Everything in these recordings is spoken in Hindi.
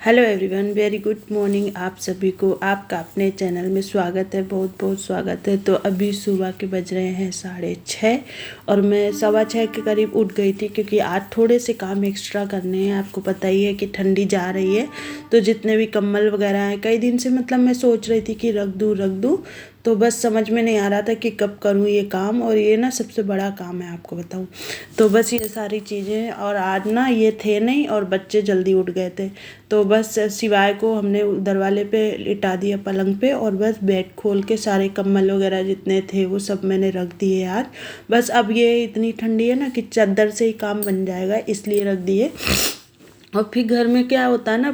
Hello everyone, very good morning आप सभी को। आपका अपने चैनल में स्वागत है, बहुत बहुत स्वागत है। तो अभी सुबह के बज रहे हैं 6:30 और मैं 6:15 के करीब उठ गई थी क्योंकि आज थोड़े से काम एक्स्ट्रा करने हैं। आपको पता ही है कि ठंडी जा रही है, तो जितने भी कम्बल वगैरह हैं कई दिन से मतलब मैं सोच रही थी कि रख दूँ, तो बस समझ में नहीं आ रहा था कि कब करूँ ये काम। और ये ना सबसे बड़ा काम है, आपको बताऊँ तो बस ये सारी चीज़ें। और आज ना ये थे नहीं और बच्चे जल्दी उठ गए थे, तो बस सिवाय को हमने उधर वाले पे लिटा दिया पलंग पे और बस बेड खोल के सारे कम्बल वगैरह जितने थे वो सब मैंने रख दिए आज। बस अब ये इतनी ठंडी है ना कि चादर से ही काम बन जाएगा, इसलिए रख दिए। और फिर घर में क्या होता है ना,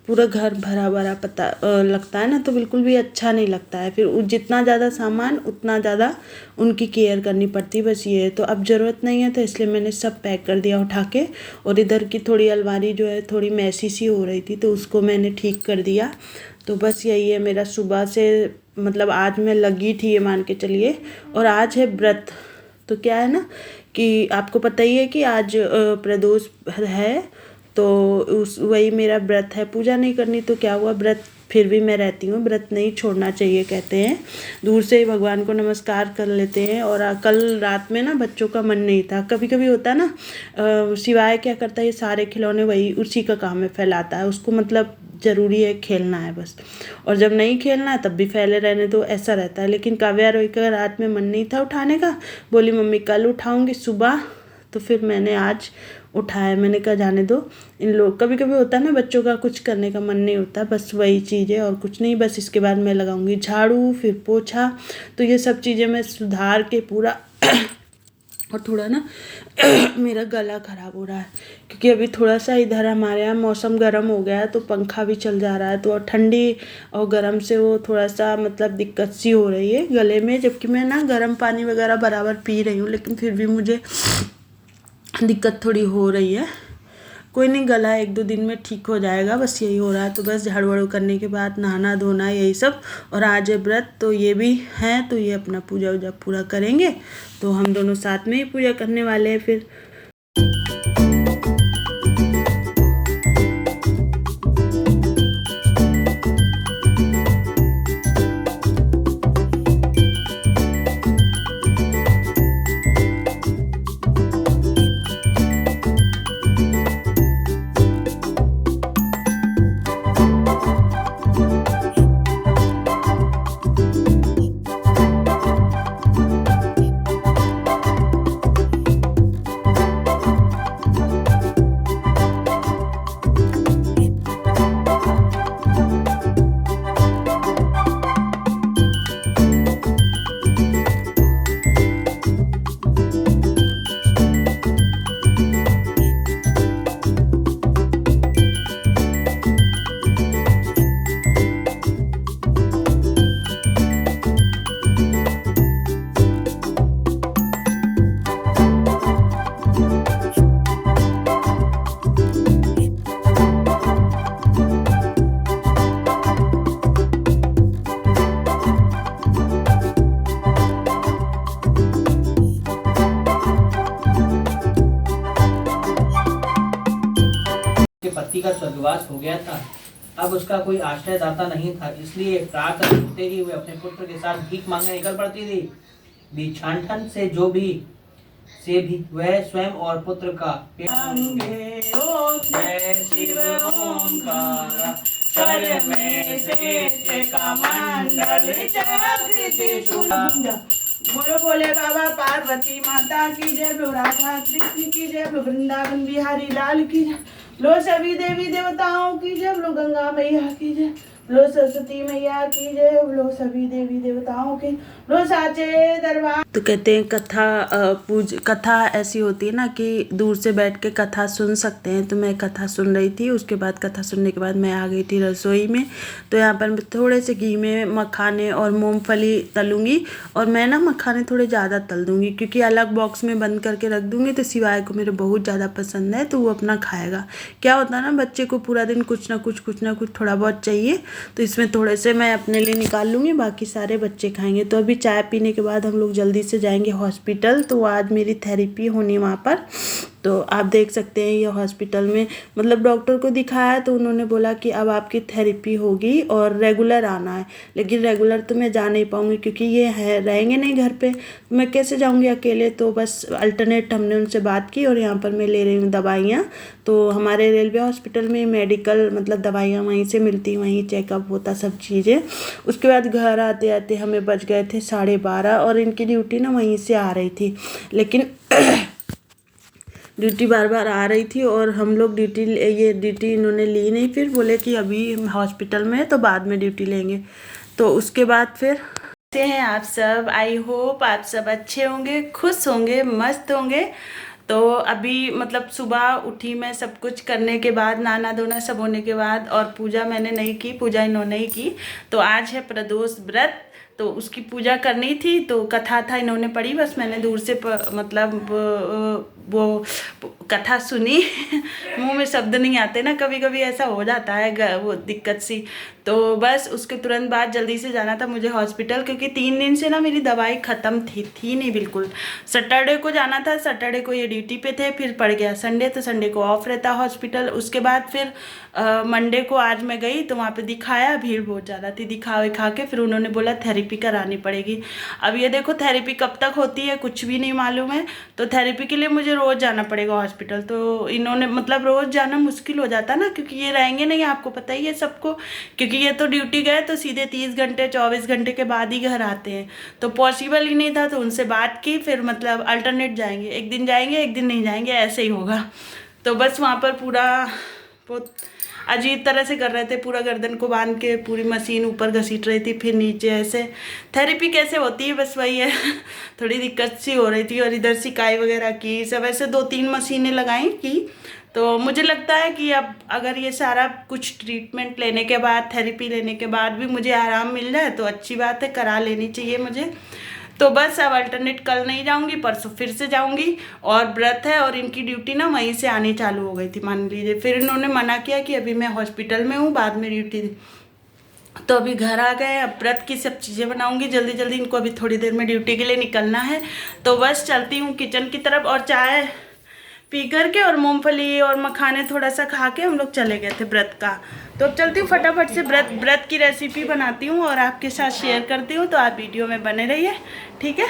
पूरा घर भरा भरा पता लगता है ना, तो बिल्कुल भी अच्छा नहीं लगता है। फिर जितना ज़्यादा सामान उतना ज़्यादा उनकी केयर करनी पड़ती है। बस ये है, तो अब ज़रूरत नहीं है तो इसलिए मैंने सब पैक कर दिया उठा के। और इधर की थोड़ी अलमारी जो है थोड़ी मैसी सी हो रही थी, तो उसको मैंने ठीक कर दिया। तो बस यही है मेरा सुबह से, मतलब आज मैं लगी थी ये मान के चलिए। और आज है व्रत, तो क्या है ना कि आपको पता ही है कि आज प्रदोष है, तो वही मेरा व्रत है। पूजा नहीं करनी तो क्या हुआ, व्रत फिर भी मैं रहती हूँ। व्रत नहीं छोड़ना चाहिए कहते हैं, दूर से ही भगवान को नमस्कार कर लेते हैं। और कल रात में ना बच्चों का मन नहीं था। कभी कभी होता है ना, सिवाय क्या करता है, ये सारे खिलौने वही उसी का काम है, फैलाता है उसको, मतलब ज़रूरी है खेलना है बस। और जब नहीं खेलना है तब भी फैले रहने दो, ऐसा रहता है। लेकिन काव्या रोई का रात में मन नहीं था उठाने का, बोली मम्मी कल उठाऊँगी सुबह, तो फिर मैंने आज उठाया। मैंने कहा जाने दो, इन लोग कभी कभी होता है ना बच्चों का कुछ करने का मन नहीं होता, बस वही चीज़ है और कुछ नहीं। बस इसके बाद मैं लगाऊंगी झाड़ू, फिर पोछा, तो ये सब चीज़ें मैं सुधार के पूरा और थोड़ा ना मेरा गला ख़राब हो रहा है क्योंकि अभी थोड़ा सा इधर हमारे यहाँ मौसम गर्म हो गया है, तो पंखा भी चल जा रहा है, तो और ठंडी और गर्म से वो थोड़ा सा मतलब दिक्कत सी हो रही है गले में। जबकि मैं ना गर्म पानी वगैरह बराबर पी रही हूँ, लेकिन फिर भी मुझे दिक्कत थोड़ी हो रही है। कोई नहीं, गला 1-2 दिन में ठीक हो जाएगा, बस यही हो रहा है। तो बस झाड़ू वाड़ू करने के बाद नहाना धोना यही सब। और आज है व्रत, तो ये भी हैं, तो ये अपना पूजा वूजा पूरा करेंगे, तो हम दोनों साथ में ही पूजा करने वाले हैं फिर। पति का स्वर्गवास हो गया था, अब उसका कोई आश्रयदाता नहीं था, इसलिए प्रातः उठते ही वे अपने पुत्र के साथ भीख मांगने निकल पड़ती थी। भिक्षाटन से वह स्वयं और पुत्र का बोलो बोले बाबा पार्वती माता की जय, बोलो राधा कृष्ण की जय, बोलो वृंदावन बिहारी लाल की जय, लो सभी देवी देवताओं की जय, बोलो गंगा मैया की जय, बोलो सरस्वती मैया की जय, बोलो सभी देवी देवताओं की, बोलो साचे दरबार। तो कहते हैं कथा ऐसी होती है ना कि दूर से बैठ के कथा सुन सकते हैं। तो मैं कथा सुन रही थी, उसके बाद कथा सुनने के बाद मैं आ गई थी रसोई में। तो यहाँ पर मैं थोड़े से घी में मखाने और मूंगफली तलूँगी, और मैं ना मखाने थोड़े ज़्यादा तल दूँगी क्योंकि अलग बॉक्स में बंद करके रख दूँगी, तो सिवाय को मेरे बहुत ज़्यादा पसंद है, तो वो अपना खाएगा। क्या होता है ना, बच्चे को पूरा दिन कुछ ना कुछ थोड़ा बहुत चाहिए, तो इसमें थोड़े से मैं अपने लिए निकाल लूँगी, बाकी सारे बच्चे खाएंगे। तो अभी चाय पीने के बाद हम लोग जल्दी से जाएंगे हॉस्पिटल। तो आज मेरी थेरेपी होनी वहाँ पर, तो आप देख सकते हैं ये हॉस्पिटल में मतलब डॉक्टर को दिखाया तो उन्होंने बोला कि अब आपकी थेरेपी होगी और रेगुलर आना है, लेकिन रेगुलर तो मैं जा नहीं पाऊँगी क्योंकि ये है रहेंगे नहीं घर पे, मैं कैसे जाऊँगी अकेले। तो बस अल्टरनेट हमने उनसे बात की और यहाँ पर मैं ले रही हूँ दवाइयाँ। तो हमारे रेलवे हॉस्पिटल में मेडिकल मतलब दवाइयाँ वहीं से मिलती, वहीं चेकअप होता सब चीज़ें। उसके बाद घर आते आते हमें बज गए थे 12:30 और इनकी ड्यूटी ना वहीं से आ रही थी, लेकिन ड्यूटी बार बार आ रही थी और हम लोग ये ड्यूटी इन्होंने ली नहीं, फिर बोले कि अभी हॉस्पिटल में है तो बाद में ड्यूटी लेंगे। तो उसके बाद फिर कैसे हैं आप सब, आई होप आप सब अच्छे होंगे, खुश होंगे, मस्त होंगे। तो अभी मतलब सुबह उठी मैं सब कुछ करने के बाद, नहाना धोना सब होने के बाद, और पूजा मैंने नहीं की, पूजा इन्होंने ही की। तो आज है प्रदोष व्रत, तो उसकी पूजा करनी थी, तो कथा था इन्होंने पढ़ी, बस मैंने दूर से मतलब वो कथा सुनी मुंह में शब्द नहीं आते ना, कभी कभी ऐसा हो जाता है वो दिक्कत सी। तो बस उसके तुरंत बाद जल्दी से जाना था मुझे हॉस्पिटल, क्योंकि 3 दिन से ना मेरी दवाई ख़त्म थी नहीं बिल्कुल। सैटरडे को जाना था, सैटरडे को ये ड्यूटी पे थे, फिर पड़ गया संडे, तो संडे को ऑफ रहता हॉस्पिटल। उसके बाद फिर मंडे को आज मैं गई तो वहाँ पे दिखाया, भीड़ बहुत ज़्यादा थी, दिखा के फिर उन्होंने बोला थेरेपी करानी पड़ेगी। अब ये देखो थेरेपी कब तक होती है कुछ भी नहीं मालूम है, तो थेरेपी के लिए मुझे रोज़ जाना पड़ेगा हॉस्पिटल। तो इन्होंने मतलब रोज़ जाना मुश्किल हो जाता ना, क्योंकि ये रहेंगे नहीं, आपको पता ही है सबको, क्योंकि ये तो ड्यूटी गए तो सीधे 30 घंटे 24 घंटे के बाद ही घर आते हैं, तो पॉसिबल ही नहीं था। तो उनसे बात की, फिर मतलब अल्टरनेट जाएंगे, एक दिन जाएंगे एक दिन नहीं जाएंगे, ऐसे ही होगा। तो बस वहाँ पर पूरा बहुत अजीब तरह से कर रहे थे, पूरा गर्दन को बांध के पूरी मशीन ऊपर घसीट रही थी, फिर नीचे ऐसे। थेरेपी कैसे होती है बस वही है थोड़ी दिक्कत सी हो रही थी, और इधर सिकाई वगैरह की सब, ऐसे 2-3 मशीनें लगाई की। तो मुझे लगता है कि अब अगर ये सारा कुछ ट्रीटमेंट लेने के बाद, थेरेपी लेने के बाद भी मुझे आराम मिल जाए तो अच्छी बात है, करा लेनी चाहिए मुझे। तो बस अब अल्टरनेट कल नहीं जाऊंगी, परसों फिर से जाऊंगी, और व्रत है और इनकी ड्यूटी ना वहीं से आनी चालू हो गई थी मान लीजिए। फिर इन्होंने मना किया कि अभी मैं हॉस्पिटल में हूँ, बाद में ड्यूटी। तो अभी घर आ गए, अब व्रत की सब चीज़ें बनाऊंगी जल्दी जल्दी, इनको अभी थोड़ी देर में ड्यूटी के लिए निकलना है। तो बस चलती हूँ किचन की तरफ, और चाय पी करके और मूंगफली और मखाने थोड़ा सा खा के हम लोग चले गए थे व्रत का। तो अब चलती हूँ फटाफट से व्रत की रेसिपी बनाती हूँ और आपके साथ शेयर करती हूँ, तो आप वीडियो में बने रहिए, ठीक है।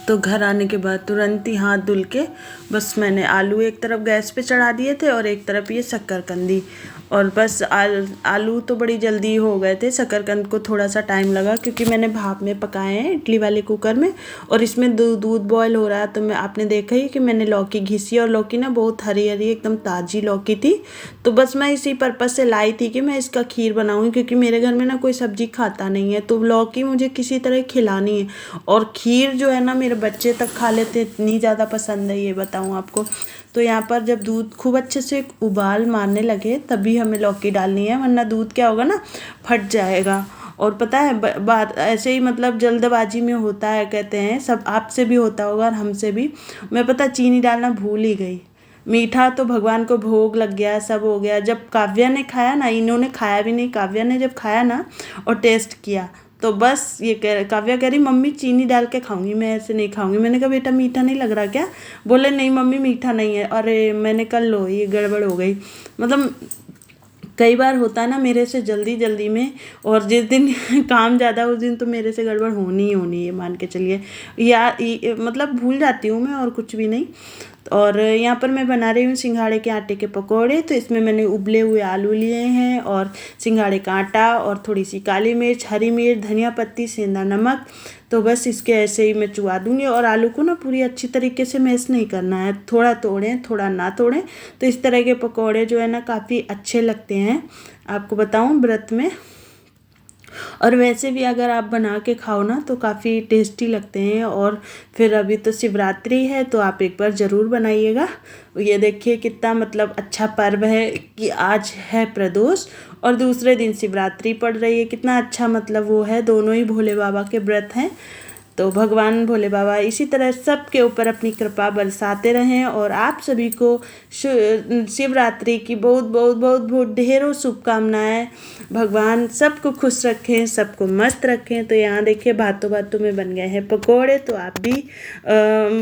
तो घर आने के बाद तुरंत ही हाथ धुल के बस मैंने आलू एक तरफ गैस पे चढ़ा दिए थे और एक तरफ ये शक्करकंदी, और बस आलू तो बड़ी जल्दी हो गए थे, शक्करकंद को थोड़ा सा टाइम लगा क्योंकि मैंने भाप में पकाए हैं इडली वाले कुकर में, और इसमें दूध बॉयल हो रहा है। तो आपने देखा ही कि मैंने लौकी घिसी, और लौकी ना बहुत हरी हरी एकदम ताज़ी लौकी थी। तो बस मैं इसी पर्पज़ से लाई थी कि मैं इसका खीर बनाऊँगी, क्योंकि मेरे घर में ना कोई सब्जी खाता नहीं है, तो लौकी मुझे किसी तरह खिलानी है। और खीर जो है ना मेरे बच्चे तक खा लेते, इतनी ज़्यादा पसंद है ये बताऊँ आपको। तो यहाँ पर जब दूध खूब अच्छे से उबाल मारने लगे तभी हमें लौकी डालनी है, वरना दूध क्या होगा ना फट जाएगा। और पता है बात ऐसे ही मतलब जल्दबाजी में होता है, कहते हैं सब, आपसे भी होता होगा और हमसे भी। मैं पता चीनी डालना भूल ही गई, मीठा तो भगवान को भोग लग गया, सब हो गया। जब काव्या ने खाया ना, इन्होंने खाया भी नहीं, काव्या ने जब खाया ना और टेस्ट किया तो बस ये काव्या कह रही मम्मी चीनी डाल के खाऊंगी, मैं ऐसे नहीं खाऊंगी। मैंने कहा बेटा मीठा नहीं लग रहा क्या? बोले नहीं मम्मी मीठा नहीं है। अरे मैंने कल लो ये गड़बड़ हो गई। मतलब कई बार होता है ना मेरे से जल्दी में, और जिस दिन काम ज़्यादा उस दिन तो मेरे से गड़बड़ होनी ही होनी है, मान के चलिए। या मतलब भूल जाती हूँ मैं, और कुछ भी नहीं। और यहाँ पर मैं बना रही हूँ सिंघाड़े के आटे के पकोड़े। तो इसमें मैंने उबले हुए आलू लिए हैं, और सिंघाड़े का आटा, और थोड़ी सी काली मिर्च, हरी मिर्च, धनिया पत्ती, सेंधा नमक। तो बस इसके ऐसे ही मैं चुवा दूँगी, और आलू को ना पूरी अच्छी तरीके से मैश नहीं करना है, थोड़ा तोड़ें थोड़ा ना तोड़ें। तो इस तरह के पकोड़े जो है ना काफ़ी अच्छे लगते हैं, आपको बताऊँ व्रत में। और वैसे भी अगर आप बना के खाओ ना तो काफ़ी टेस्टी लगते हैं। और फिर अभी तो शिवरात्रि है, तो आप एक बार ज़रूर बनाइएगा। ये देखिए कितना मतलब अच्छा पर्व है कि आज है प्रदोष और दूसरे दिन शिवरात्रि पड़ रही है, कितना अच्छा मतलब वो है, दोनों ही भोले बाबा के व्रत हैं। तो भगवान भोले बाबा इसी तरह सबके ऊपर अपनी कृपा बरसाते रहें और आप सभी को शिवरात्रि की बहुत बहुत बहुत बहुत ढेरों शुभकामनाएं। भगवान सबको खुश रखें, सबको मस्त रखें। तो यहाँ देखिए बातों बातों में बन गए हैं पकोड़े, तो आप भी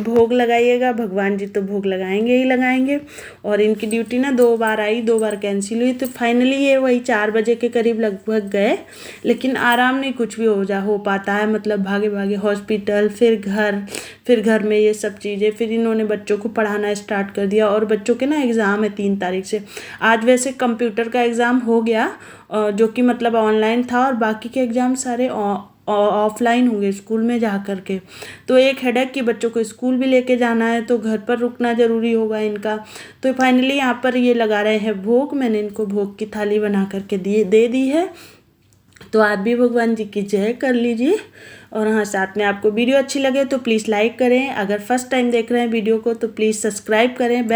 भोग लगाइएगा। भगवान जी तो भोग लगाएंगे ही लगाएंगे। और इनकी ड्यूटी ना 2 बार आई, 2 बार कैंसिल हुई, तो फाइनली ये वही 4 बजे के करीब लगभग गए, लेकिन आराम नहीं कुछ भी हो पाता है। मतलब भागे भागे हॉस्पिटल, फिर घर में ये सब चीज़ें, फिर इन्होंने बच्चों को पढ़ाना स्टार्ट कर दिया। और बच्चों के ना एग्ज़ाम है 3 तारीख से। आज वैसे कंप्यूटर का एग्ज़ाम हो गया जो कि मतलब ऑनलाइन था, और बाकी के एग्ज़ाम सारे ऑफलाइन होंगे स्कूल में जा कर के। तो एक हेडेक कि बच्चों को स्कूल भी लेके जाना है, तो घर पर रुकना ज़रूरी होगा इनका। तो फाइनली यहाँ पर ये लगा रहे हैं भोग। मैंने इनको भोग की थाली बना करके दे दी है। तो आप भी भगवान जी की जय कर लीजिए। और हाँ, साथ में आपको वीडियो अच्छी लगे तो प्लीज़ लाइक करें। अगर फर्स्ट टाइम देख रहे हैं वीडियो को तो प्लीज़ सब्सक्राइब करें,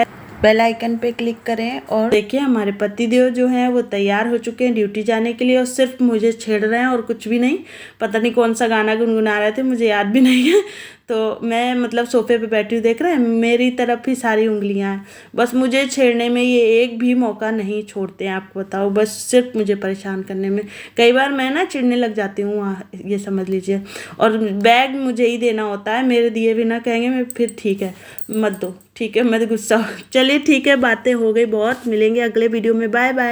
बेल आइकन पे क्लिक करें। और देखिए हमारे पतिदेव जो हैं वो तैयार हो चुके हैं ड्यूटी जाने के लिए, और सिर्फ मुझे छेड़ रहे हैं और कुछ भी नहीं। पता नहीं कौन सा गाना गुनगुना रहे थे, मुझे याद भी नहीं है। तो मैं मतलब सोफे पे बैठी हूँ, देख रहे हैं मेरी तरफ ही सारी उंगलियां हैं। बस मुझे छेड़ने में ये एक भी मौका नहीं छोड़ते हैं, आपको बताओ। बस सिर्फ मुझे परेशान करने में कई बार मैं ना चिढ़ने लग जाती हूँ, ये समझ लीजिए। और बैग मुझे ही देना होता है, मेरे दिए बिना कहेंगे मैं फिर ठीक है मत दो, ठीक है मत गुस्सा। चलिए ठीक है, बातें हो गई बहुत। मिलेंगे अगले वीडियो में, बाय बाय।